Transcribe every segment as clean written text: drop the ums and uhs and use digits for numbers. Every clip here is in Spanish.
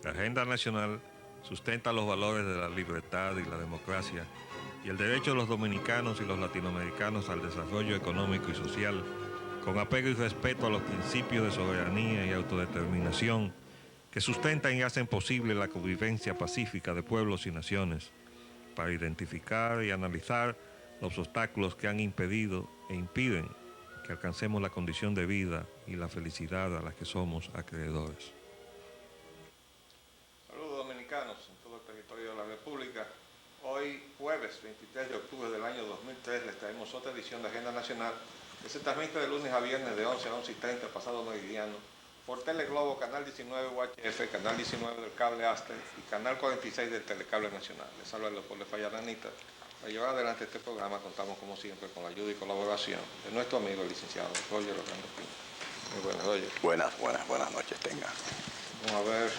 La agenda nacional sustenta los valores de la libertad y la democracia y el derecho de los dominicanos y los latinoamericanos al desarrollo económico y social, con apego y respeto a los principios de soberanía y autodeterminación que sustentan y hacen posible la convivencia pacífica de pueblos y naciones, para identificar y analizar los obstáculos que han impedido e impiden que alcancemos la condición de vida y la felicidad a la que somos acreedores. Saludos dominicanos en todo el territorio de la República. Hoy, jueves 23 de octubre del año 2003, les traemos otra edición de Agenda Nacional que se transmite de lunes a viernes de 11 a 11:30 pasado meridiano por Teleglobo, Canal 19 UHF, Canal 19 del Cable Aster y Canal 46 del Telecable Nacional. Les habla Leopoldo Fallaranita. Para llevar adelante este programa contamos como siempre con la ayuda y colaboración de nuestro amigo el licenciado Roger Orlando Pino. Muy buenas, Roger. Buenas noches, tenga. Vamos a ver,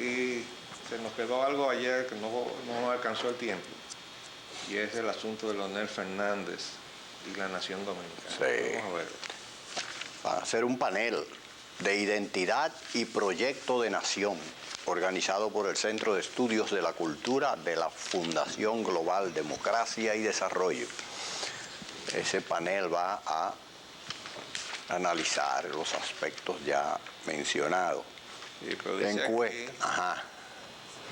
y se nos quedó algo ayer que no alcanzó el tiempo, y es el asunto de Leonel Fernández y la Nación Dominicana. Sí. Vamos a ver. Para hacer un panel de identidad y proyecto de nación, organizado por el Centro de Estudios de la Cultura de la Fundación Global Democracia y Desarrollo. Ese panel va a analizar los aspectos ya mencionados. Sí, pero dice aquí,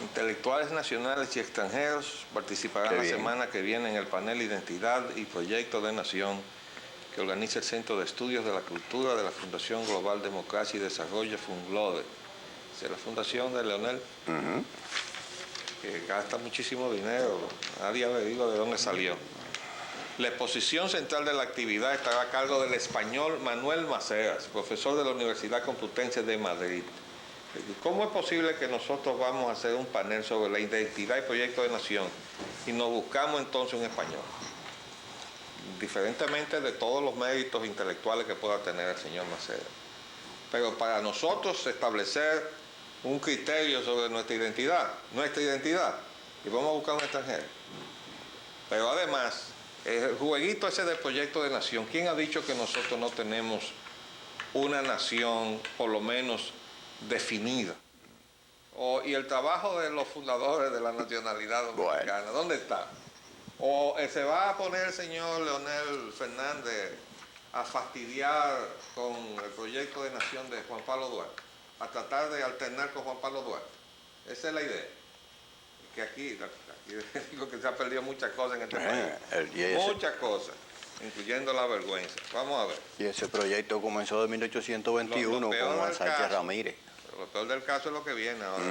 intelectuales nacionales y extranjeros participarán la semana que viene en el panel Identidad y Proyecto de Nación que organiza el Centro de Estudios de la Cultura de la Fundación Global Democracia y Desarrollo, FUNGLODE. Es la fundación de Leonel, que gasta muchísimo dinero, nadie averigua de dónde salió. La exposición central de la actividad estará a cargo del español Manuel Maceras, profesor de la Universidad Complutense de Madrid. ¿Cómo es posible que nosotros vamos a hacer un panel sobre la identidad y proyecto de nación y nos buscamos entonces un español? Diferentemente de todos los méritos intelectuales que pueda tener el señor Maceras. Pero para nosotros establecer un criterio sobre nuestra identidad, y vamos a buscar un extranjero. Pero además, el jueguito ese del proyecto de nación, ¿quién ha dicho que nosotros no tenemos una nación por lo menos definida? Y el trabajo de los fundadores de la nacionalidad dominicana, ¿dónde está? ¿O se va a poner el señor Leonel Fernández a fastidiar con el proyecto de nación de Juan Pablo Duarte, a tratar de alternar con Juan Pablo Duarte? Esa es la idea. Que aquí digo que se ha perdido muchas cosas en este país. Muchas cosas, incluyendo la vergüenza. Vamos a ver. Y ese proyecto comenzó en 1821 con Juan Sánchez Ramírez. Lo peor del caso es lo que viene ahora.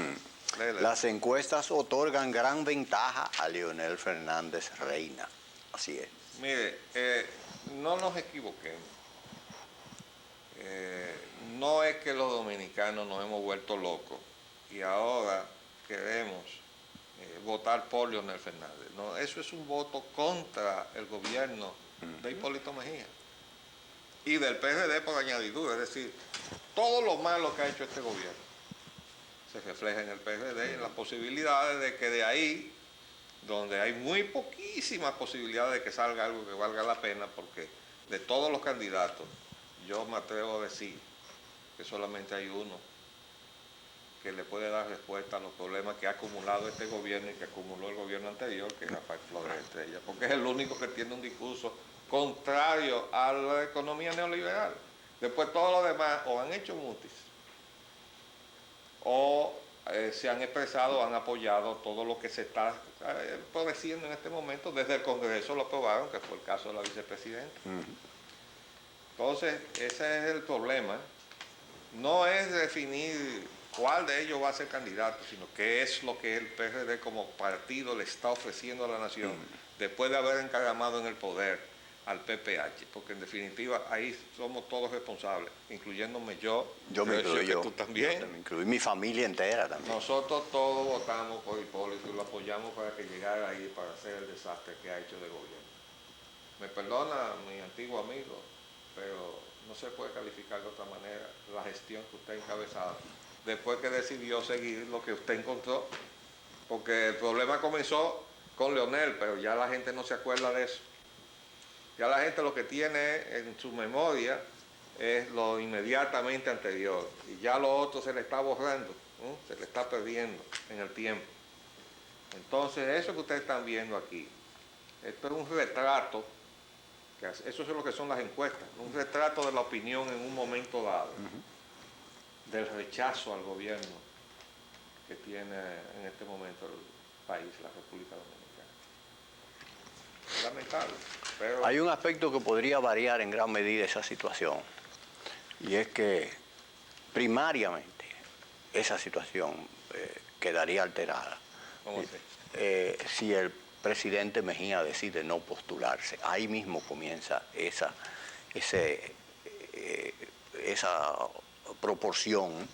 Las encuestas otorgan gran ventaja a Leonel Fernández Reina. Así es. Mire, no nos equivoquemos. No es que los dominicanos nos hemos vuelto locos y ahora queremos votar por Leonel Fernández. No, eso es un voto contra el gobierno de Hipólito Mejía y del PRD por añadidura. Es decir, todo lo malo que ha hecho este gobierno se refleja en el PRD y en las posibilidades de que de ahí, donde hay muy poquísimas posibilidades de que salga algo que valga la pena, porque de todos los candidatos, yo me atrevo a decir que solamente hay uno que le puede dar respuesta a los problemas que ha acumulado este gobierno y que acumuló el gobierno anterior, que es Rafael Flores Estrella, porque es el único que tiene un discurso contrario a la economía neoliberal. Después todos los demás o han hecho mutis o se han expresado o han apoyado todo lo que se está produciendo en este momento. Desde el Congreso lo aprobaron, que fue el caso de la vicepresidenta. Entonces, ese es el problema. No es definir cuál de ellos va a ser candidato, sino qué es lo que el PRD como partido le está ofreciendo a la nación después de haber encaramado en el poder al PPH, porque en definitiva ahí somos todos responsables, incluyéndome yo me incluyo, que tú también. Yo me incluyo, mi familia entera también. Nosotros todos votamos por Hipólito y lo apoyamos para que llegara ahí para hacer el desastre que ha hecho de gobierno. Me perdona mi antiguo amigo, pero no se puede calificar de otra manera la gestión que usted ha encabezado después que decidió seguir lo que usted encontró, porque el problema comenzó con Leonel, pero ya la gente no se acuerda de eso. Ya la gente lo que tiene en su memoria es lo inmediatamente anterior y ya lo otro se le está borrando, ¿no? Se le está perdiendo en el tiempo. Entonces eso que ustedes están viendo aquí, esto es un retrato, eso es lo que son las encuestas, un retrato de la opinión en un momento dado, del rechazo al gobierno que tiene en este momento el país, la República Dominicana. Es lamentable. Pero hay un aspecto que podría variar en gran medida esa situación, y es que primariamente esa situación quedaría alterada. ¿cómo Si el presidente Mejía decide no postularse, ahí mismo comienza esa proporción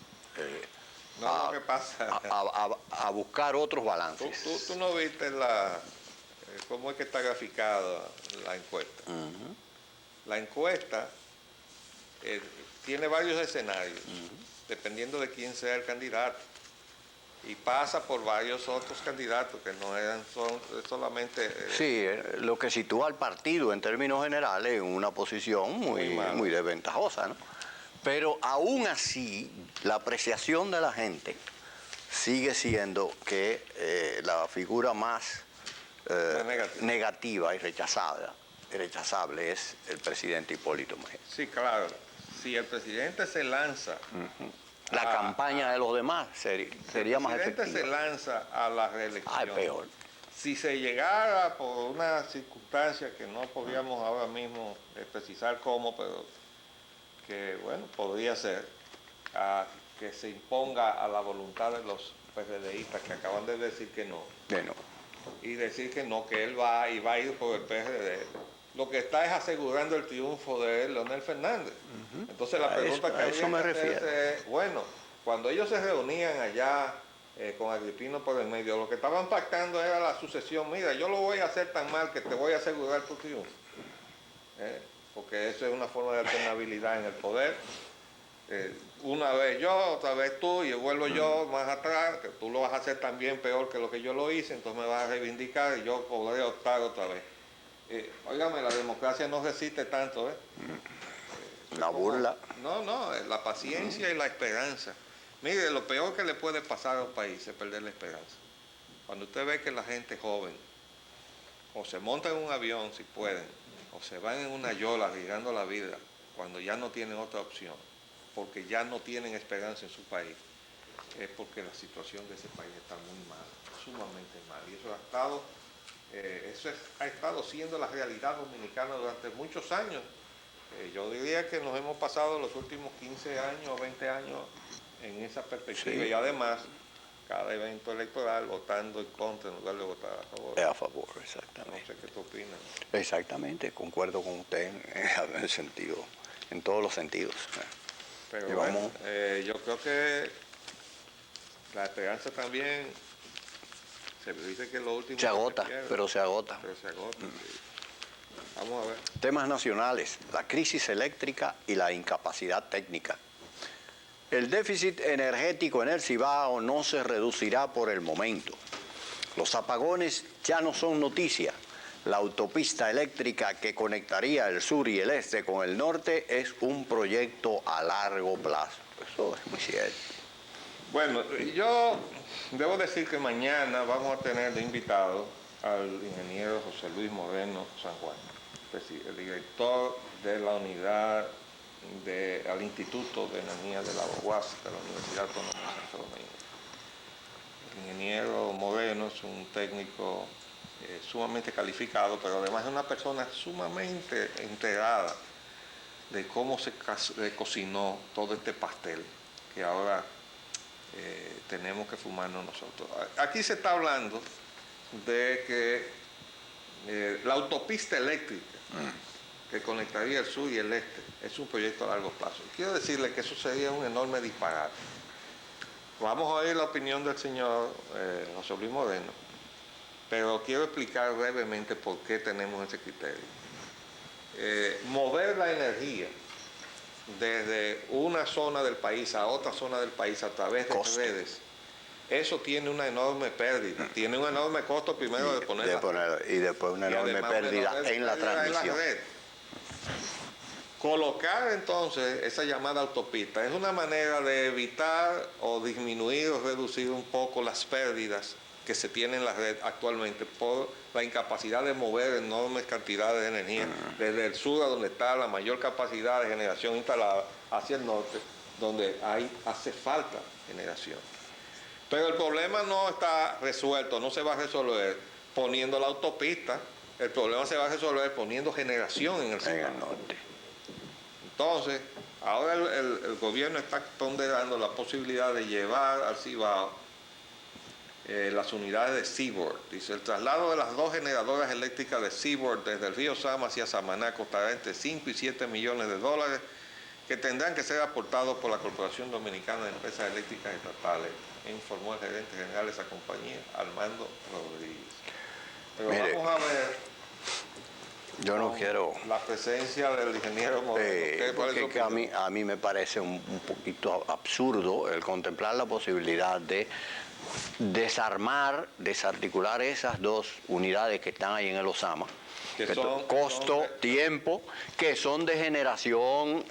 no, lo que pasa, a buscar otros balances. tú no viste cómo es que está graficada la encuesta. La encuesta tiene varios escenarios, dependiendo de quién sea el candidato, y pasa por varios otros candidatos que no son solamente... Sí, lo que sitúa al partido en términos generales en una posición muy desventajosa, ¿no? Pero aún así, la apreciación de la gente sigue siendo que la figura más negativa y rechazable es el presidente Hipólito Mejía. Sí, claro. Si el presidente se lanza... La campaña de los demás sería más efectiva. Si el presidente se lanza a la reelección... es peor. Si se llegara por una circunstancia que no podíamos ahora mismo precisar cómo, pero que, bueno, podría ser, que se imponga a la voluntad de los PRDistas que acaban de decir que no. Y decir que no, que él va a ir por el PRD. Lo que está es asegurando el triunfo de Leonel Fernández. Entonces la pregunta que habría que hacerse es, bueno, cuando ellos se reunían allá con Agripino por el medio, lo que estaban pactando era la sucesión. Mira, yo lo voy a hacer tan mal que te voy a asegurar tu triunfo. Porque eso es una forma de alternabilidad en el poder. Una vez yo, otra vez tú, y vuelvo yo más atrás, que tú lo vas a hacer también peor que lo que yo lo hice, entonces me vas a reivindicar y yo podré optar otra vez. Óigame, la democracia no resiste tanto, La burla. No, la paciencia y la esperanza. Mire, lo peor que le puede pasar a un país es perder la esperanza. Cuando usted ve que la gente joven o se monta en un avión si pueden, o se van en una yola arriesgando la vida cuando ya no tienen otra opción, porque ya no tienen esperanza en su país, es porque la situación de ese país está muy mal, sumamente mal. Y eso ha estado siendo la realidad dominicana durante muchos años. Yo diría que nos hemos pasado los últimos 15 años o 20 años en esa perspectiva. Sí. Y además, cada evento electoral votando en contra en lugar de votar a favor. A favor, exactamente. No sé qué tú opinas. Exactamente, concuerdo con usted en el sentido, en todos los sentidos. Pero bueno, yo creo que la esperanza también se dice que lo último se agota, pero se agota. Sí. Vamos a ver. Temas nacionales, la crisis eléctrica y la incapacidad técnica. El déficit energético en el Cibao no se reducirá por el momento. Los apagones ya no son noticia. La autopista eléctrica que conectaría el sur y el este con el norte es un proyecto a largo plazo. Eso es muy cierto. Bueno, yo debo decir que mañana vamos a tener de invitado al ingeniero José Luis Moreno San Juan, el director de la unidad al Instituto de Energía de la UAS, de la Universidad Autónoma de Santo Domingo. El ingeniero Moreno es un técnico sumamente calificado, pero además es una persona sumamente enterada de cómo se cocinó todo este pastel que ahora tenemos que fumarnos nosotros. Aquí se está hablando de que la autopista eléctrica que conectaría el sur y el este. Es un proyecto a largo plazo. Quiero decirle que eso sería un enorme disparate. Vamos a oír la opinión del señor José Luis Moreno, pero quiero explicar brevemente por qué tenemos ese criterio. Mover la energía desde una zona del país a otra zona del país a través de redes, eso tiene una enorme pérdida, tiene un enorme costo primero de ponerla y después una enorme pérdida en la transmisión. Colocar entonces esa llamada autopista es una manera de evitar o disminuir o reducir un poco las pérdidas que se tienen en la red actualmente por la incapacidad de mover enormes cantidades de energía desde el sur, a donde está la mayor capacidad de generación instalada, hacia el norte, donde hace falta generación. Pero el problema no está resuelto, no se va a resolver poniendo la autopista, el problema se va a resolver poniendo generación en el norte. Entonces, ahora el gobierno está ponderando la posibilidad de llevar al Cibao las unidades de Seaboard. Dice, el traslado de las 2 generadoras eléctricas de Seaboard desde el río Sama hacia Samaná costará entre 5 y 7 millones de dólares, que tendrán que ser aportados por la Corporación Dominicana de Empresas Eléctricas Estatales, informó el gerente general de esa compañía, Armando Rodríguez. Pero mire, vamos a ver... Yo no quiero... La presencia del ingeniero Moreno. Porque que a mí me parece un poquito absurdo el contemplar la posibilidad de desarticular esas 2 unidades que están ahí en el Osama, tiempo, que son de generación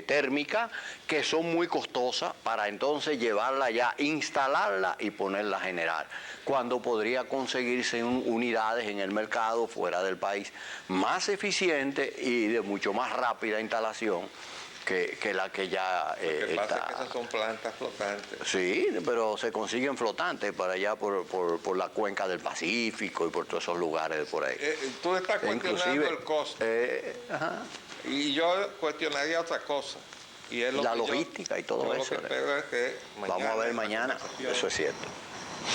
térmica, que son muy costosas, para entonces llevarla ya, instalarla y ponerla a generar, cuando podría conseguirse unidades en el mercado fuera del país más eficiente y de mucho más rápida instalación que la que ya Lo que pasa es que esas son plantas flotantes. Sí, pero se consiguen flotantes para allá por la cuenca del Pacífico y por todos esos lugares de por ahí. Tú estás cuestionando el costo. Y yo cuestionaría otra cosa. Y es la logística y todo eso. Lo que espero es que vamos a ver mañana, eso es cierto.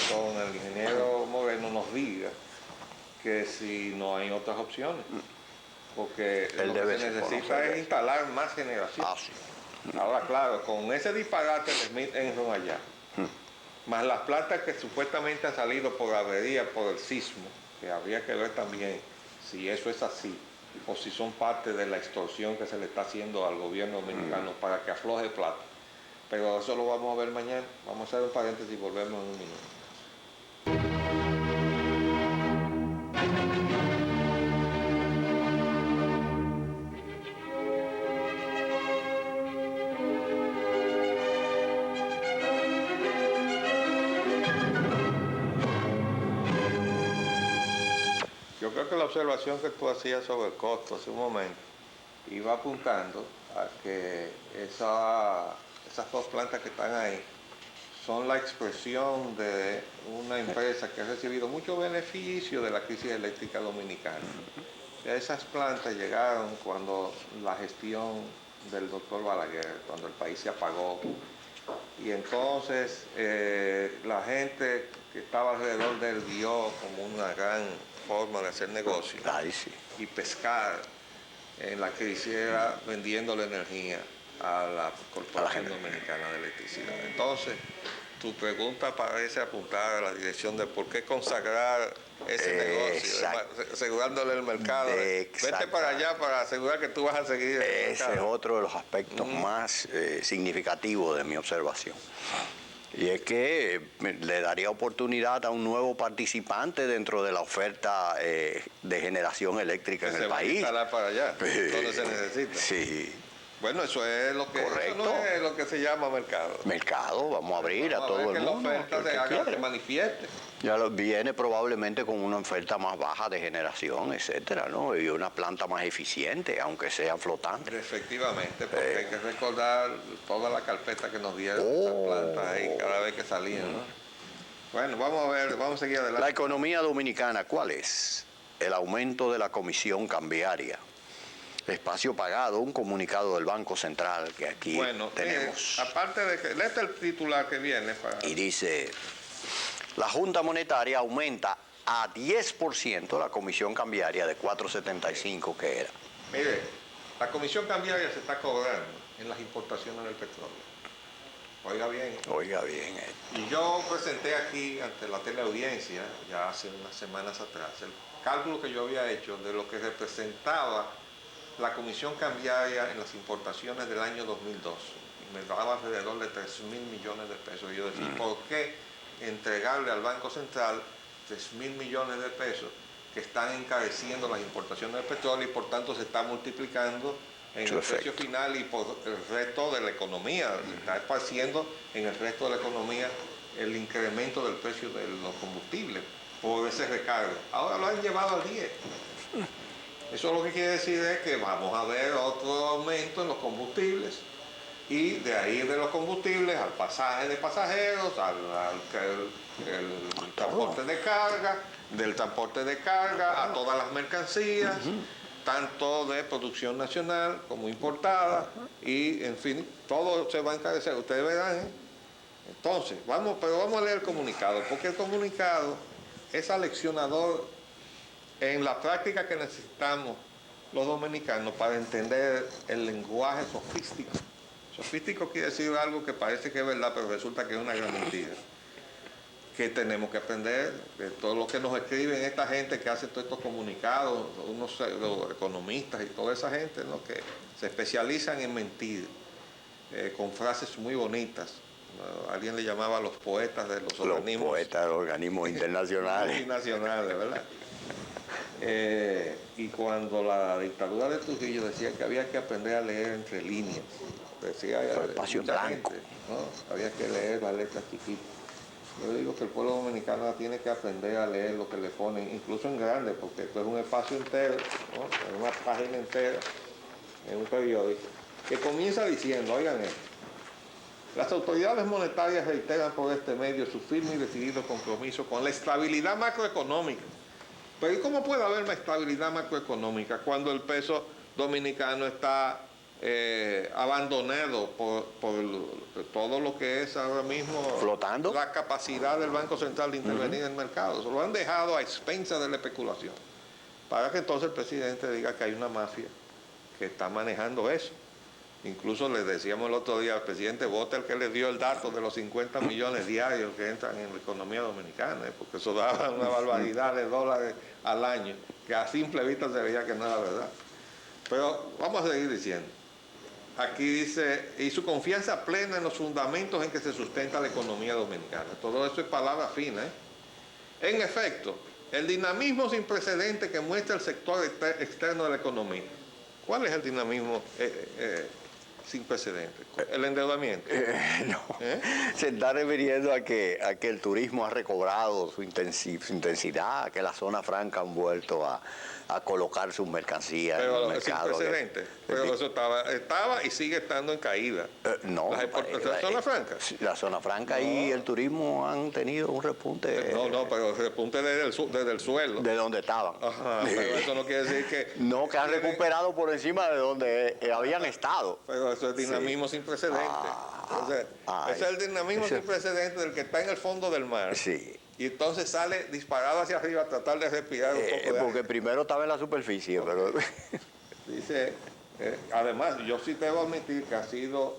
Con el ingeniero Moreno nos diga que si no hay otras opciones. Porque lo que se necesita es instalar más generación. Sí. Ahora, claro, con ese disparate de Smith Enron allá, más las plantas que supuestamente han salido por avería, por el sismo, que habría que ver también si eso es así, o si son parte de la extorsión que se le está haciendo al gobierno dominicano para que afloje plata. Pero eso lo vamos a ver mañana. Vamos a hacer un paréntesis y volvemos en un minuto. Yo creo que la observación que tú hacías sobre el costo hace un momento iba apuntando a que esas 2 plantas que están ahí son la expresión de una empresa que ha recibido mucho beneficio de la crisis eléctrica dominicana. Esas plantas llegaron cuando la gestión del doctor Balaguer, cuando el país se apagó, y entonces la gente que estaba alrededor de él vio como una gran forma de hacer negocio y pescar en la crisis era vendiendo la energía a la Corporación Dominicana de Electricidad. Entonces, tu pregunta parece apuntar a la dirección de por qué consagrar ese negocio, asegurándole el mercado. Vete para allá para asegurar que tú vas a seguir el mercado. Ese es otro de los aspectos más significativos de mi observación. Y es que le daría oportunidad a un nuevo participante dentro de la oferta de generación eléctrica en el país. Se va a instalar para allá, donde se necesita. Sí. Bueno, eso es lo que, eso no es lo que se llama mercado. Mercado, vamos a abrir a todo el mundo. Que la oferta se manifieste. Ya viene probablemente con una oferta más baja de generación, etcétera, ¿no? Y una planta más eficiente, aunque sea flotante. Efectivamente, porque hay que recordar toda la carpeta que nos dieron esas plantas ahí cada vez que salían, ¿no? Bueno, vamos a ver, vamos a seguir adelante. La economía dominicana, ¿cuál es? El aumento de la comisión cambiaria. Espacio pagado, un comunicado del Banco Central que aquí tenemos. Aparte de que, léete el titular que viene. Y dice, la Junta Monetaria aumenta a 10% la comisión cambiaria de 4.75 que era. Mire, la comisión cambiaria se está cobrando en las importaciones del petróleo. Oiga bien. Oiga bien. Y yo presenté aquí ante la teleaudiencia, ya hace unas semanas atrás, el cálculo que yo había hecho de lo que representaba la comisión cambiaria en las importaciones del año 2002. Y me daba alrededor de 3.000 millones de pesos. Y yo decía, ¿por qué entregarle al Banco Central 3.000 millones de pesos que están encareciendo las importaciones de petróleo y por tanto se está multiplicando en el precio final y por el resto de la economía? Está esparciendo en el resto de la economía el incremento del precio de los combustibles por ese recargo. Ahora lo han llevado al 10. Eso lo que quiere decir es que vamos a ver otro aumento en los combustibles y de ahí de los combustibles al pasaje de pasajeros, al transporte de carga, del transporte de carga a todas las mercancías, tanto de producción nacional como importada, y en fin, todo se va a encarecer, ustedes verán, ¿eh? Entonces, vamos a leer el comunicado, porque el comunicado es aleccionador en la práctica que necesitamos los dominicanos para entender el lenguaje sofístico. Sofístico quiere decir algo que parece que es verdad, pero resulta que es una gran mentira. Que tenemos que aprender de todo lo que nos escriben esta gente que hace todos estos comunicados, los economistas y toda esa gente, ¿no?, que se especializan en mentir, con frases muy bonitas. Alguien le llamaba a los poetas de los organismos. Los poetas de los organismos internacionales. Internacionales, ¿verdad? Y cuando la dictadura de Trujillo decía que había que aprender a leer entre líneas, decía espacio en blanco, gente, ¿no?, había que leer las letras chiquitas. Yo digo que el pueblo dominicano tiene que aprender a leer lo que le ponen, incluso en grande, porque esto es un espacio entero, ¿no?, es una página entera en un periódico, que comienza diciendo, oigan esto: las autoridades monetarias reiteran por este medio su firme y decidido compromiso con la estabilidad macroeconómica. Pero ¿y cómo puede haber una estabilidad macroeconómica cuando el peso dominicano está abandonado por todo lo que es ahora mismo flotando la capacidad del Banco Central de intervenir en el mercado? Se lo han dejado a expensas de la especulación, para que entonces el presidente diga que hay una mafia que está manejando eso. Incluso le decíamos el otro día al presidente, vote el que le dio el dato de los 50 millones diarios que entran en la economía dominicana, porque eso daba una barbaridad de dólares al año, que a simple vista se veía que no era verdad. Pero vamos a seguir diciendo. Aquí dice, y su confianza plena en los fundamentos en que se sustenta la economía dominicana. Todo eso es palabra fina, ¿eh? En efecto, el dinamismo sin precedente que muestra el sector externo de la economía. ¿Cuál es el dinamismo sin precedentes? ¿El endeudamiento? No. Se está refiriendo a que el turismo ha recobrado su intensidad, que la zona franca han vuelto a colocar sus mercancías en el mercado. Sin precedentes. Pero eso estaba y sigue estando en caída. No. ¿La zona franca? La zona franca y el turismo han tenido un repunte. No, pero el repunte desde el suelo. De donde estaban. Ajá, pero eso no quiere decir que... No, que han recuperado por encima de donde habían estado. Pero eso es dinamismo sin precedentes. Ese es el dinamismo sin precedentes del que está en el fondo del mar. Sí. Y entonces sale disparado hacia arriba a tratar de respirar un poco de porque aire. Primero estaba en la superficie, pero... Dice, además, yo sí debo admitir que ha sido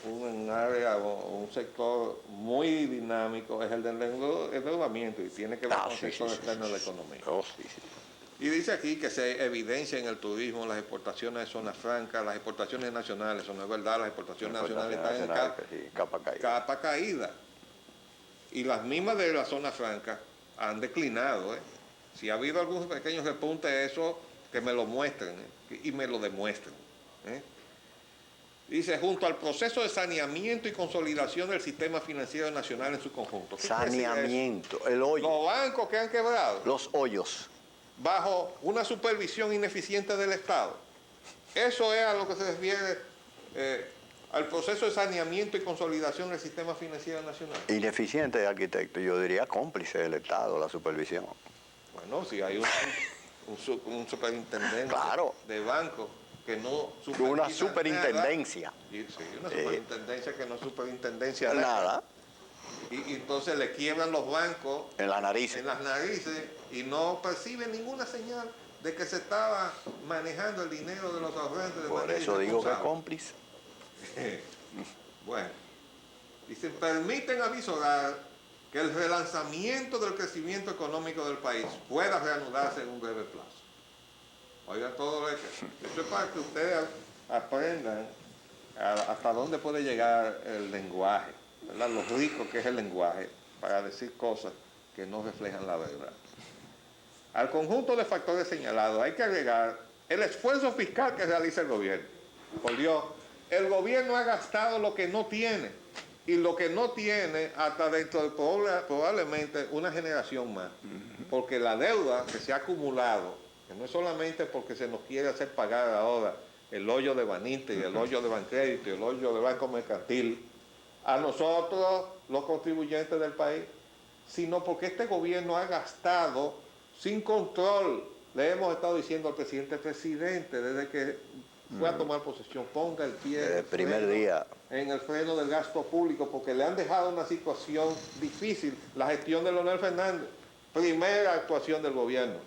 un área o un sector muy dinámico, es el del endeudamiento, y tiene que ver con el sector externo de la economía. Y dice aquí que se evidencia en el turismo las exportaciones de zonas francas, las exportaciones nacionales, eso no es verdad, las exportaciones nacionales están en capa caída. Y las mismas de la zona franca han declinado. Si ha habido algunos pequeños repuntes, eso que me lo muestren y me lo demuestren. Dice, junto al proceso de saneamiento y consolidación del sistema financiero nacional en su conjunto. Saneamiento, el hoyo. Los bancos que han quebrado. Los hoyos. Bajo una supervisión ineficiente del Estado. Eso es a lo que se refiere al proceso de saneamiento y consolidación del sistema financiero nacional. Ineficiente, arquitecto, yo diría cómplice del Estado, la supervisión. Bueno, si hay un superintendente de banco que no supervisa una superintendencia. Nada, sí, una superintendencia que no superintendencia nada. Y entonces le quiebran los bancos en las narices y no perciben ninguna señal de que se estaba manejando el dinero de los ahorrantes de Por manera eso digo que es irresponsable. cómplice. Bueno, dice, permiten avisorar que el relanzamiento del crecimiento económico del país pueda reanudarse en un breve plazo. Oigan todo esto. Eso es para que ustedes aprendan hasta dónde puede llegar el lenguaje, ¿verdad? Lo rico que es el lenguaje para decir cosas que no reflejan la verdad. Al conjunto de factores señalados hay que agregar el esfuerzo fiscal que realiza el gobierno. Por Dios, el gobierno ha gastado lo que no tiene, y lo que no tiene hasta dentro de probablemente una generación más. Porque la deuda que se ha acumulado, que no es solamente porque se nos quiere hacer pagar ahora el hoyo de Baninte y el hoyo de Bancrédito y el hoyo de Banco Mercantil, a nosotros, los contribuyentes del país, sino porque este gobierno ha gastado sin control. Le hemos estado diciendo al presidente, desde que fue a tomar posesión, ponga el pie Desde el primer día. en el freno del gasto público, porque le han dejado una situación difícil la gestión de Leonel Fernández. Primera actuación del gobierno.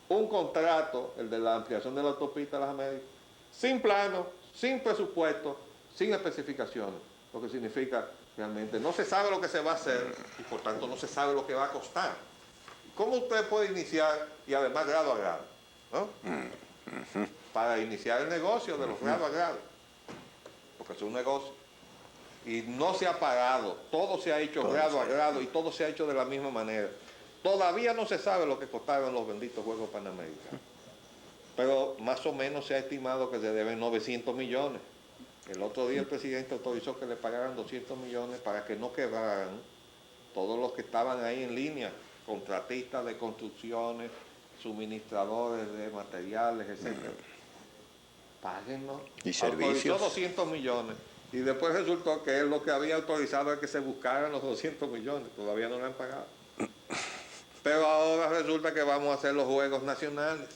Un contrato, el de la ampliación de la autopista de las Américas, sin plano, sin presupuesto, sin especificaciones, lo que significa realmente no se sabe lo que se va a hacer y por tanto no se sabe lo que va a costar. ¿Cómo usted puede iniciar, y además grado a grado, ¿no? Para iniciar el negocio de los grado a grado, porque es un negocio, y no se ha pagado, todo se ha hecho grado a grado y todo se ha hecho de la misma manera. Todavía no se sabe lo que costaron los benditos Juegos Panamericanos, pero más o menos se ha estimado que se deben 900 millones. El otro día el presidente autorizó que le pagaran 200 millones para que no quebraran todos los que estaban ahí en línea, contratistas de construcciones, suministradores de materiales, etc. Páguenlo. Y servicios. Autorizó 200 millones y después resultó que él lo que había autorizado es que se buscaran los 200 millones, todavía no le han pagado. Pero ahora resulta que vamos a hacer los Juegos Nacionales.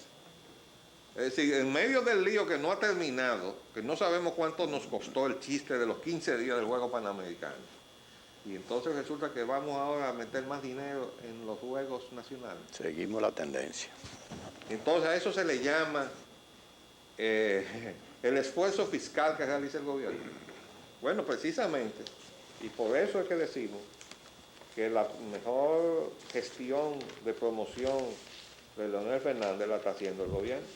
Es decir, en medio del lío que no ha terminado, que no sabemos cuánto nos costó el chiste de los 15 días del Juego Panamericano, y entonces resulta que vamos ahora a meter más dinero en los Juegos Nacionales. Seguimos la tendencia. Entonces a eso se le llama el esfuerzo fiscal que realiza el gobierno. Bueno, precisamente, y por eso es que decimos que la mejor gestión de promoción de Leonel Fernández la está haciendo el gobierno.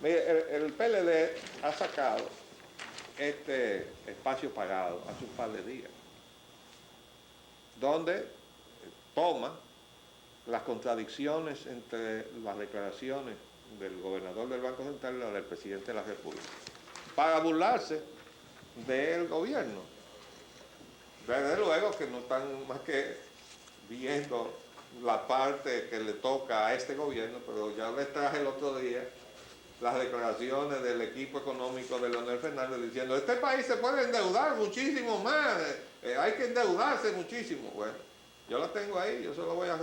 Mire, el PLD ha sacado este espacio pagado hace un par de días, donde toma las contradicciones entre las declaraciones del gobernador del Banco Central y las del presidente de la República, para burlarse del gobierno. Desde luego que no están más que viendo la parte que le toca a este gobierno, pero ya les traje el otro día las declaraciones del equipo económico de Leonel Fernández diciendo, este país se puede endeudar muchísimo más, hay que endeudarse muchísimo. Bueno, yo lo tengo ahí, yo se lo voy a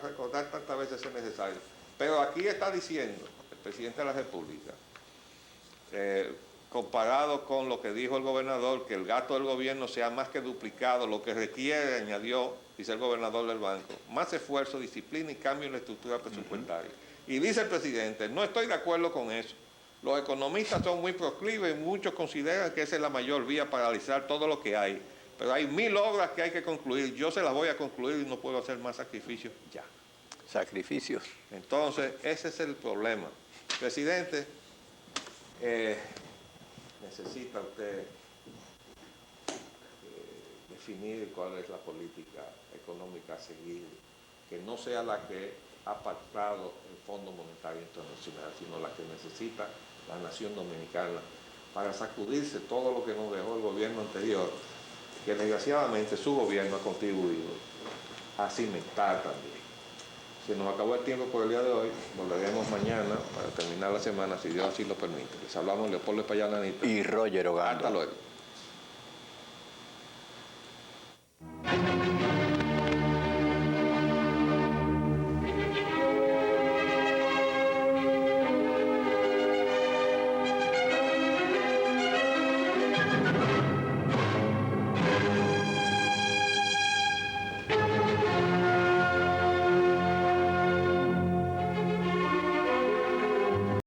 recordar tantas veces sea necesario. Pero aquí está diciendo el presidente de la República, comparado con lo que dijo el gobernador, que el gasto del gobierno sea más que duplicado, lo que requiere, añadió, dice el gobernador del banco, más esfuerzo, disciplina y cambio en la estructura presupuestaria. Y dice el presidente, no estoy de acuerdo con eso. Los economistas son muy proclives y muchos consideran que esa es la mayor vía para realizar todo lo que hay. Pero hay 1000 obras que hay que concluir. Yo se las voy a concluir y no puedo hacer más sacrificios ya. Sacrificios. Entonces, ese es el problema. Presidente, necesita usted definir cuál es la política económica a seguir, que no sea la que ha pactado el Fondo Monetario Internacional, sino la que necesita la nación dominicana para sacudirse todo lo que nos dejó el gobierno anterior, que desgraciadamente su gobierno ha contribuido a cimentar también. Se nos acabó el tiempo por el día de hoy, volveremos mañana para terminar la semana, si Dios así lo permite. Les hablamos Leopoldo Espaillat Nanita Y Roger Ogando. Hasta luego.